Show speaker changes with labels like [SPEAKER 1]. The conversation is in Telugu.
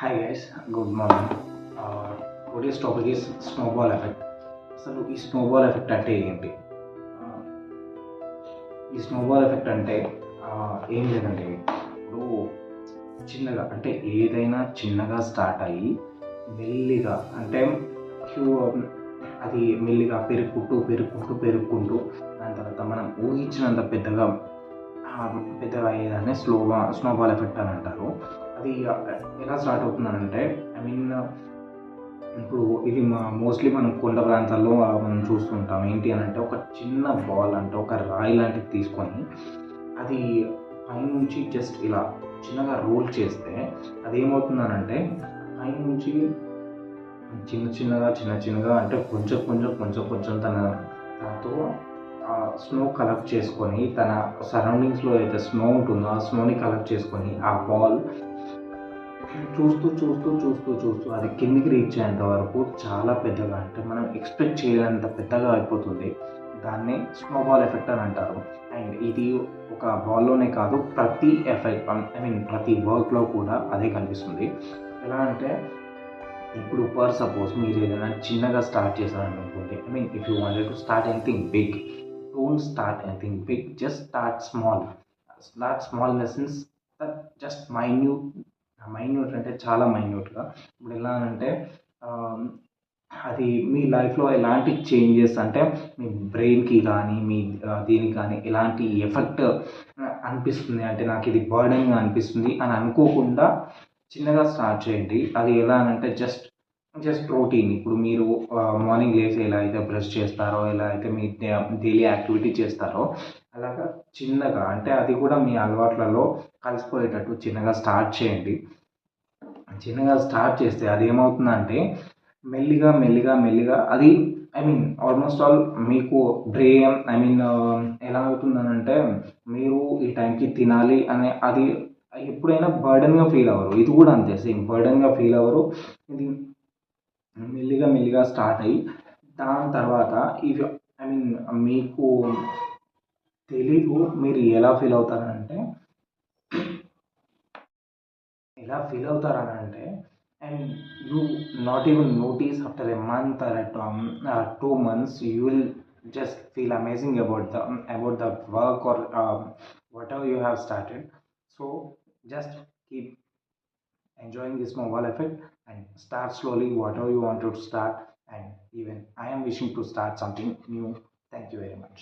[SPEAKER 1] Hi guys, good morning. Today's topic is snowball effect. అసలు ఈ స్నోబాల్ ఎఫెక్ట్ అంటే ఏంటి? Uh, ఈ స్నోబాల్ ఎఫెక్ట్ అంటే ఏం లేదండి. ఇప్పుడు చిన్నగా అంటే ఏదైనా చిన్నగా స్టార్ట్ అయ్యి మెల్లిగా అంటే క్యూ అది మెల్లిగా పెరుగుకుంటూ దాని తర్వాత మనం ఊహించినంత పెద్దగా అయ్యేదాన్ని స్నోబాల్ ఎఫెక్ట్ అని అంటారు. అది ఎలా స్టార్ట్ అవుతుందనంటే ఇప్పుడు ఇది మోస్ట్లీ మనం కొండ ప్రాంతాల్లో మనం చూస్తుంటాం. ఏంటి అని అంటే ఒక చిన్న బాల్ అంటే ఒక రాయి లాంటిది తీసుకొని అది పైనుంచి జస్ట్ ఇలా చిన్నగా రోల్ చేస్తే అది ఏమవుతుందనంటే పైనుంచి చిన్న చిన్నగా అంటే కొంచెం తనతో స్నో కలెక్ట్ చేసుకొని తన సరౌండింగ్స్లో అయితే స్నో ఉంటుందో ఆ స్నోని కలెక్ట్ చేసుకొని ఆ బాల్ చూస్తూ అది కిందికి రీచ్ అయ్యేంత వరకు చాలా పెద్దగా అంటే మనం ఎక్స్పెక్ట్ చేయలేనంత పెద్దగా అయిపోతుంది. దాన్ని స్నోబాల్ ఎఫెక్ట్ అని అంటారు. అండ్ ఇది ఒక బాల్లోనే కాదు, ప్రతి ఎఫెక్ట్ ప్రతి వర్క్లో కూడా అదే కనిపిస్తుంది. ఎలా అంటే ఇప్పుడు ఫర్ సపోజ్ మీరు ఏదైనా చిన్నగా స్టార్ట్ చేశారనుకోండి, if you wanted to start anything big, don't start anything big, just start small in the sense that just minute అంటే చాలా మైన్యూట్గా. ఇప్పుడు ఎలా అంటే అది మీ లైఫ్లో ఎలాంటి చేంజెస్ అంటే మీ బ్రెయిన్కి కానీ మీ దీనికి కానీ ఎలాంటి ఎఫెక్ట్ అనిపిస్తుంది అంటే నాకు ఇది బర్డెన్గా అనిపిస్తుంది అని అనుకోకుండా చిన్నగా స్టార్ట్ చేయండి. అది ఎలా అంటే జస్ట్ రొటీన్. ఇప్పుడు మీరు మార్నింగ్ లేచి ఎలా అయితే బ్రష్ చేస్తారో, ఎలా అయితే మీ డైలీ యాక్టివిటీ చేస్తారో అలాగా చిన్నగా అంటే అది కూడా మీ అలవాట్లలో కలిసిపోయేటట్టు చిన్నగా స్టార్ట్ చేయండి. చిన్నగా స్టార్ట్ చేస్తే అది ఏమవుతుందంటే మెల్లిగా అది ఆల్మోస్ట్ ఆల్ మీకు బ్రెయిన్ ఎలా అవుతుందనంటే మీరు ఈ టైంకి తినాలి అనే అది ఎప్పుడైనా బర్డెన్గా ఫీల్ అవ్వరు. ఇది కూడా అంతే, సేమ్ బర్డెన్గా ఫీల్ అవ్వరు. ఇది మెల్లిగా స్టార్ట్ అయ్యి దాని తర్వాత ఇవి మీకు తెలీదు మీరు ఎలా ఫీల్ అవుతారనంటే and you not even notice after a month or 2 months you will just feel amazing about the work or whatever you have started. So just keep enjoying this mobile effect and start slowly whatever you want to start. And even I am wishing to start something new. Thank you very much.